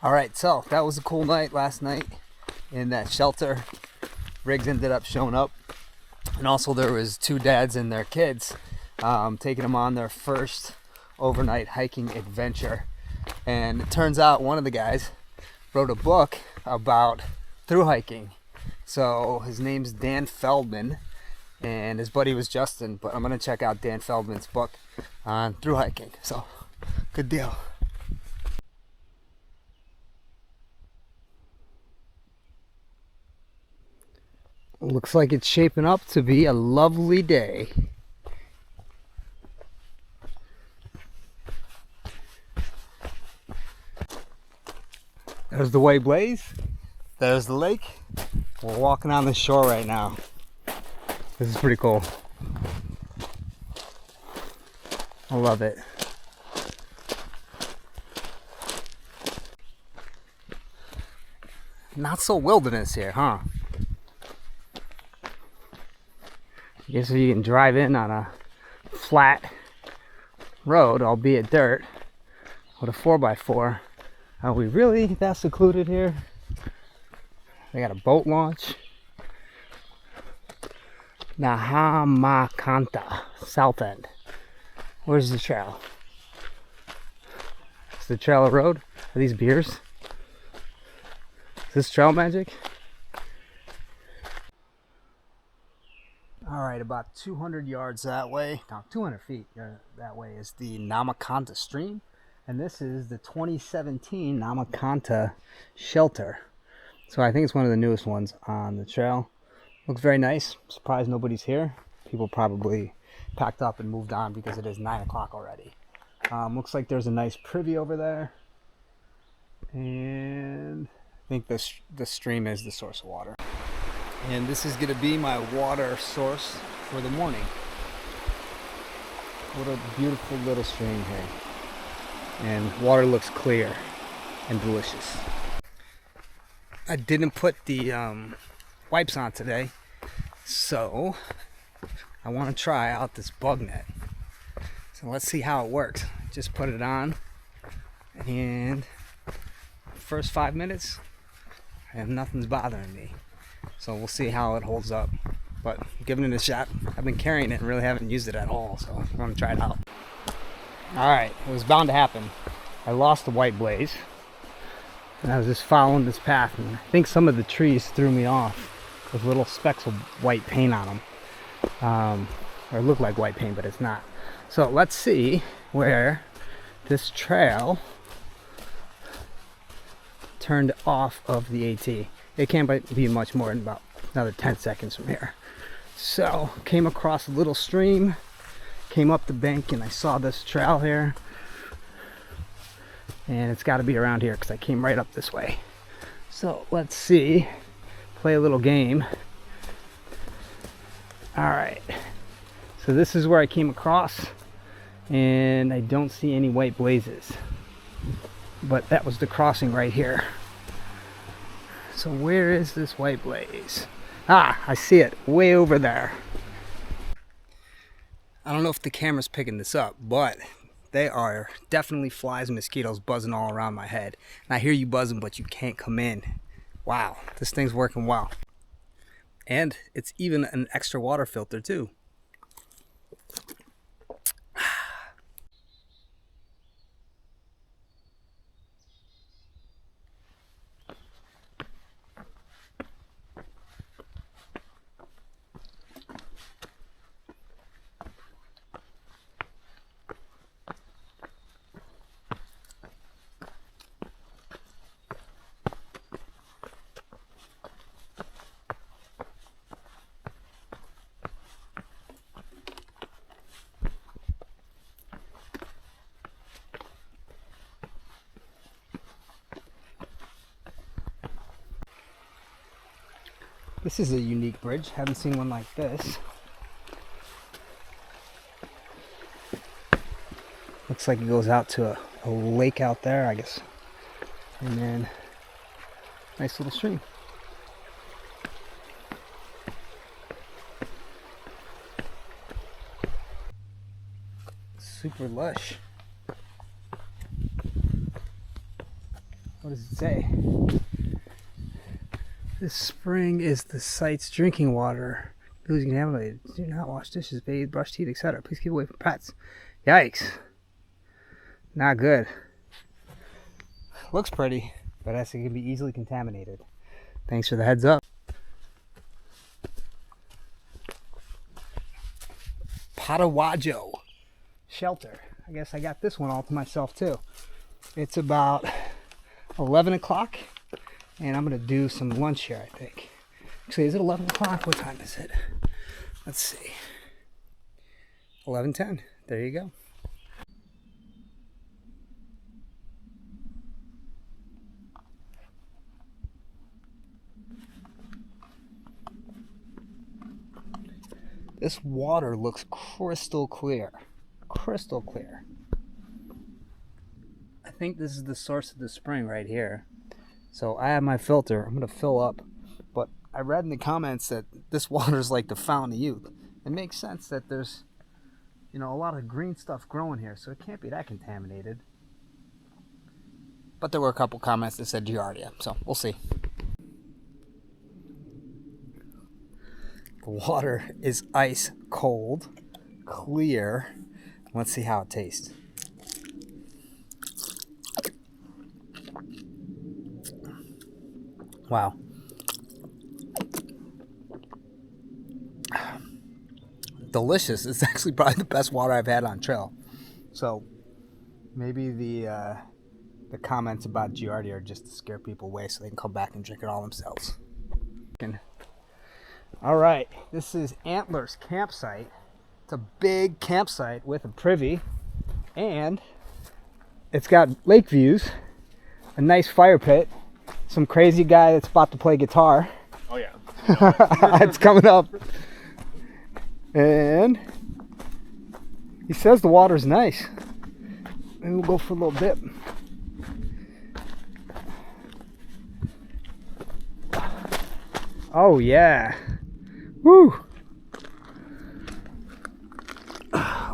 All right, so that was a cool night last night in that shelter. Riggs ended up showing up, and also there was two dads and their kids taking them on their first overnight hiking adventure. And it turns out one of the guys wrote a book about through hiking. So his name's Dan Feldman, and his buddy was Justin. But I'm gonna check out Dan Feldman's book on through hiking. So good deal. Looks like it's shaping up to be a lovely day. There's the white blaze. There's the lake. We're walking on the shore right now. This is pretty cool. I love it. Not so wilderness here, huh? I guess if you can drive in on a flat road, albeit dirt, with a 4x4, are we really that secluded here? They got a boat launch. Namaka, south end. Where's the trail? Is the trail a road? Are these beers? Is this trail magic? All right, about 200 yards that way, no, 200 feet that way is the Namaka stream. And this is the 2017 Namaka shelter. So I think it's one of the newest ones on the trail. Looks very nice. Surprised nobody's here. People probably packed up and moved on because it is 9 o'clock already. Looks like there's a nice privy over there. And I think the stream is the source of water. And this is going to be my water source for the morning. What a beautiful little stream here. And water looks clear and delicious. I didn't put the wipes on today, so I want to try out this bug net. So let's see how it works. Just put it on, and first 5 minutes, and nothing's bothering me. So we'll see how it holds up. But I'm giving it a shot. I've been carrying it and really haven't used it at all, so I'm going to try it out. Alright, it was bound to happen. I lost the white blaze. And I was just following this path, and I think some of the trees threw me off with little specks of white paint on them. Or it looked like white paint, but it's not. So let's see where this trail turned off of the AT. It can't be much more than about another 10 seconds from here. So came across a little stream, came up the bank, and I saw this trail here. And it's got to be around here because I came right up this way. So let's see, play a little game. All right, so this is where I came across, and I don't see any white blazes, but that was the crossing right here. So where is this white blaze? Ah, I see it way over there. I don't know if the camera's picking this up, but they are definitely flies and mosquitoes buzzing all around my head. And I hear you buzzing, but you can't come in. Wow, this thing's working well. And it's even an extra water filter too. This is a unique bridge. Haven't seen one like this. Looks like it goes out to a lake out there, I guess. And then nice little stream. Super lush. What does it say? This spring is the site's drinking water. Losing contaminated. Do not wash dishes, bathe, brush teeth, etc. Please keep away from pets. Yikes. Not good. Looks pretty, but it can be easily contaminated. Thanks for the heads up. Patawajo shelter. I guess I got this one all to myself too. It's about 11 o'clock and I'm gonna do some lunch here, I think. Actually, is it 11 o'clock? What time is it? Let's see. 11:10. There you go. This water looks crystal clear. Crystal clear. I think this is the source of the spring right here. So I have my filter. I'm going to fill up. But I read in the comments that this water is like the fountain of youth. It makes sense that there's, you know, a lot of green stuff growing here. So it can't be that contaminated. But there were a couple comments that said Giardia. So we'll see. The water is ice cold, clear. Let's see how it tastes. Wow. Delicious. It's actually probably the best water I've had on trail. So maybe the comments about Giardia are just to scare people away so they can come back and drink it all themselves. All right, this is Antlers campsite. It's a big campsite with a privy, and it's got lake views, a nice fire pit, some crazy guy that's about to play guitar. Oh yeah. It's coming up. And he says the water's nice. Maybe we'll go for a little dip. Oh yeah. Woo!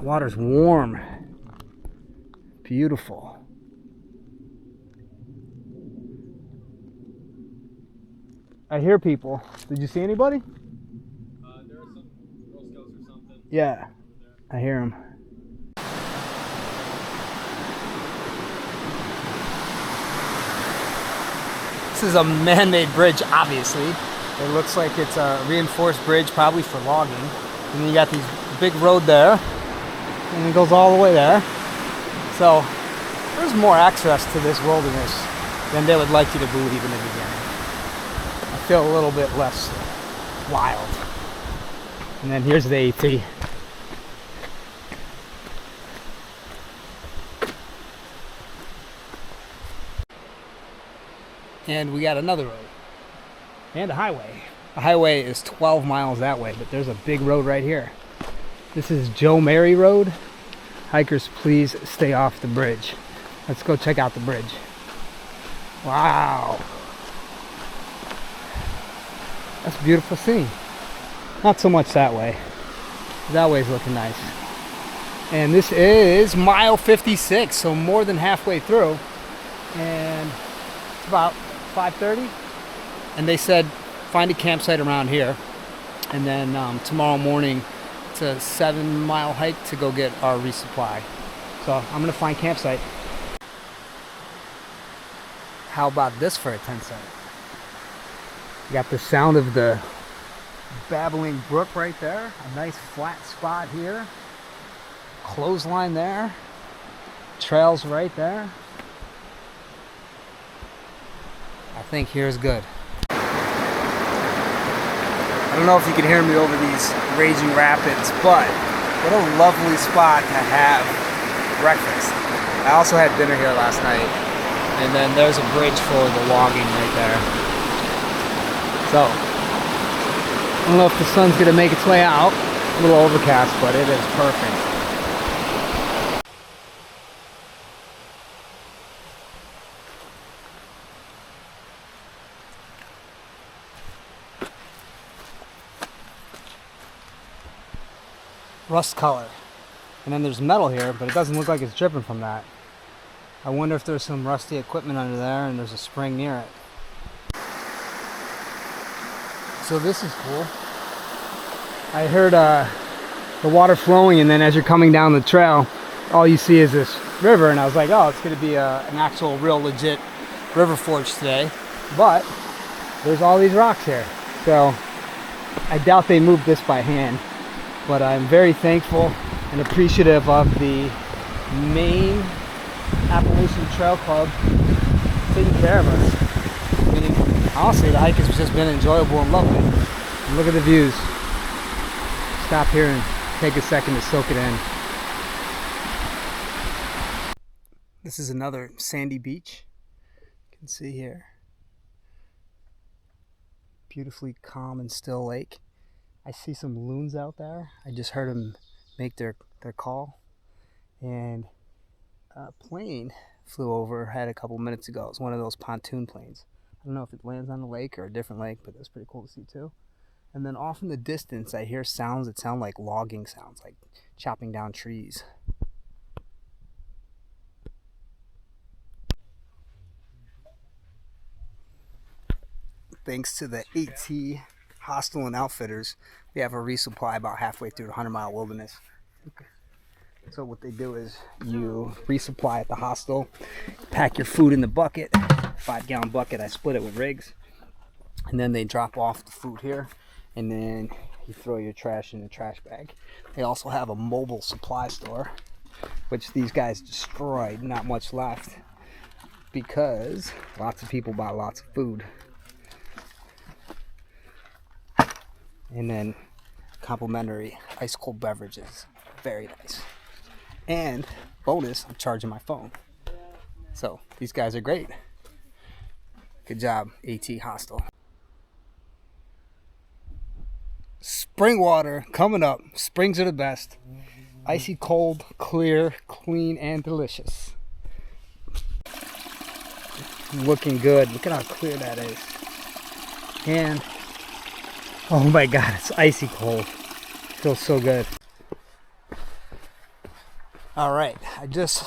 Water's warm. Beautiful. I hear people. Did you see anybody? There are some Girl Scouts or something. Yeah, I hear them. This is a man-made bridge, obviously. It looks like it's a reinforced bridge, probably for logging. And then you got these big road there, and it goes all the way there. So there's more access to this wilderness than they would like you to believe in the beginning. I feel a little bit less wild. And then here's the AT. And we got another road. And a highway. The highway is 12 miles that way, but there's a big road right here. This is Joe Mary Road. Hikers, please stay off the bridge. Let's go check out the bridge. Wow. That's a beautiful scene. Not so much that way. That way's looking nice. And this is mile 56, so more than halfway through. And it's about 5:30. And they said find a campsite around here, and then tomorrow morning it's a 7-mile hike to go get our resupply. So I'm gonna find campsite. How about this for a tent site? You got the sound of the babbling brook right there, a nice flat spot here, clothesline there, trails right there. I think here's good. I don't know if you can hear me over these raging rapids, but what a lovely spot to have breakfast. I also had dinner here last night, and then there's a bridge for the logging right there. So, I don't know if the sun's gonna make its way out. A little overcast, but it is perfect. Rust color. And then there's metal here, but it doesn't look like it's dripping from that. I wonder if there's some rusty equipment under there and there's a spring near it. So this is cool. I heard the water flowing, and then as you're coming down the trail, all you see is this river, and I was like, oh, it's going to be an actual real legit river forge today. But there's all these rocks here. So I doubt they moved this by hand. But I'm very thankful and appreciative of the Maine Appalachian Trail Club taking care of us. I mean, honestly, the hike has just been enjoyable and lovely. And look at the views. Stop here and take a second to soak it in. This is another sandy beach. You can see here. Beautifully calm and still lake. I see some loons out there. I just heard them make their call. And a plane flew overhead a couple minutes ago. It was one of those pontoon planes. I don't know if it lands on the lake or a different lake, but that's pretty cool to see too. And then off in the distance, I hear sounds that sound like logging sounds, like chopping down trees. Thanks to the AT Hostel and Outfitters, we have a resupply about halfway through the 100-mile wilderness. Okay. So what they do is you resupply at the hostel, pack your food in the bucket, 5-gallon bucket. I split it with Riggs, and then they drop off the food here, and then you throw your trash in the trash bag. They also have a mobile supply store, which these guys destroyed. Not much left because lots of people buy lots of food. And then complimentary ice cold beverages. Very nice. And bonus, I'm charging my phone. So these guys are great. Good job, AT Hostel. Spring water coming up. Springs are the best. Icy cold, clear, clean, and delicious. Looking good. Look at how clear that is. And oh my god, it's icy cold. Feels so good. Alright, I just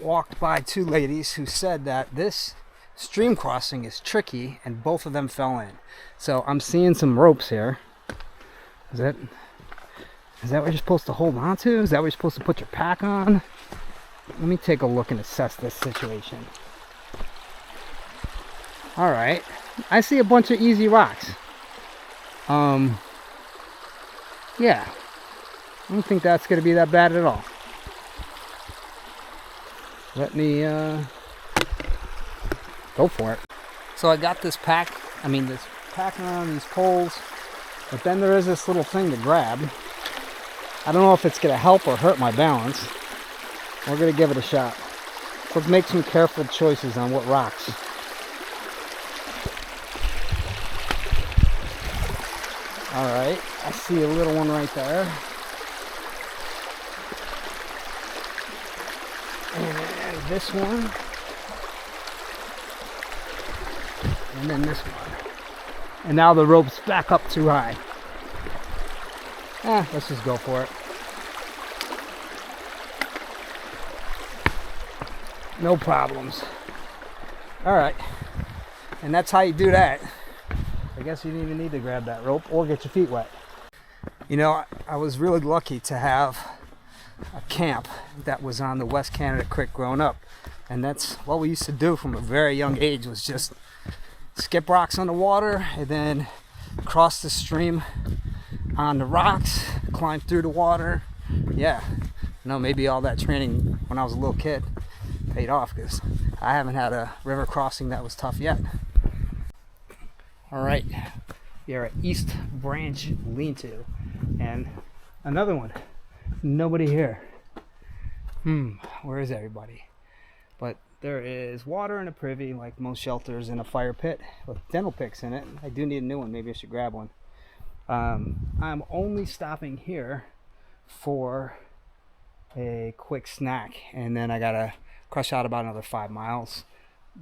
walked by two ladies who said that this stream crossing is tricky and both of them fell in. So I'm seeing some ropes here. Is that what you're supposed to hold on to? Is that what you're supposed to put your pack on? Let me take a look and assess this situation. Alright, I see a bunch of easy rocks. Yeah, I don't think that's going to be that bad at all. Let me go for it. So I got this pack on these poles, but then there is this little thing to grab. I don't know if it's going to help or hurt my balance. We're going to give it a shot. Let's make some careful choices on what rocks. Alright, I see a little one right there. And this one. And then this one. And now the rope's back up too high. Let's just go for it. No problems. Alright. And that's how you do that. I guess you didn't even need to grab that rope or get your feet wet. You know, I was really lucky to have a camp that was on the West Canada Creek growing up. And that's what we used to do from a very young age, was just skip rocks on the water and then cross the stream on the rocks, climb through the water. Yeah, maybe all that training when I was a little kid paid off, because I haven't had a river crossing that was tough yet. Alright, we are at East Branch Lean-To, and another one. Nobody here. Where is everybody? But there is water in a privy, like most shelters, in a fire pit with dental picks in it. I do need a new one. Maybe I should grab one. I'm only stopping here for a quick snack, and then I gotta crush out about another 5 miles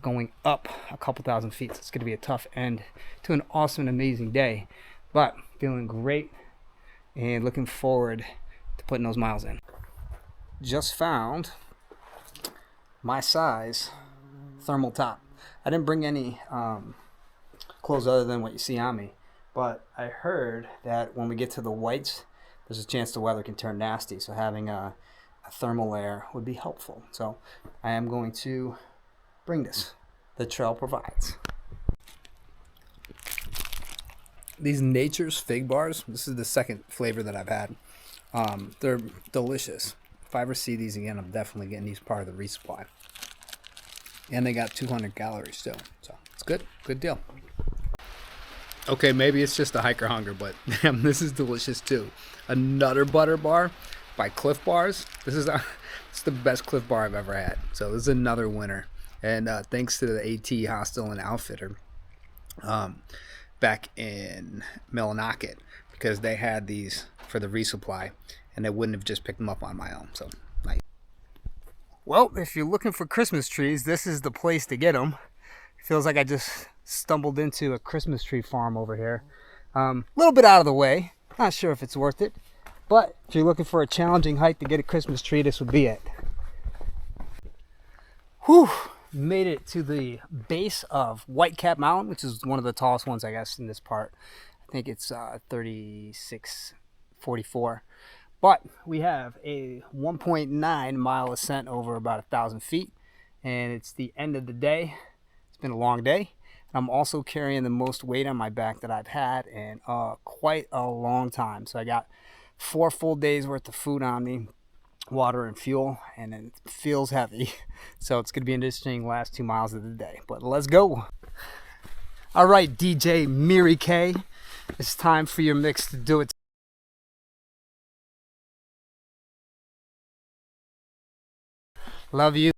going up a couple thousand feet. So it's going to be a tough end to an awesome and amazing day, but feeling great and looking forward to putting those miles in. Just found my size thermal top. I didn't bring any clothes other than what you see on me, but I heard that when we get to the whites, there's a chance the weather can turn nasty, so having a thermal layer would be helpful. So I am going to bring this. The trail provides. These Nature's Fig Bars, this is the second flavor that I've had. They're delicious. If I ever see these again, I'm definitely getting these part of the resupply. And they got 200 calories too, so it's good. Good deal. Okay, maybe it's just a hiker hunger, but damn, this is delicious too. Another butter bar by Cliff Bars. This is it's the best Cliff Bar I've ever had. So this is another winner. And thanks to the AT Hostel and Outfitter back in Millinocket, because they had these for the resupply, and I wouldn't have just picked them up on my own. So nice. Well, if you're looking for Christmas trees, this is the place to get them. Feels like I just stumbled into a Christmas tree farm over here. A little bit out of the way. Not sure if it's worth it, but if you're looking for a challenging hike to get a Christmas tree, this would be it. Whew! Made it to the base of Whitecap Mountain, which is one of the tallest ones, I guess, in this part. I think it's 3644. But we have a 1.9 mile ascent over about 1,000 feet, and it's the end of the day. It's been a long day. I'm also carrying the most weight on my back that I've had in quite a long time. So I got 4 full days worth of food on me, water and fuel, and it feels heavy. So it's going to be an interesting last 2 miles of the day. But let's go. All right, DJ Miri K, it's time for your mix to do it. Love you.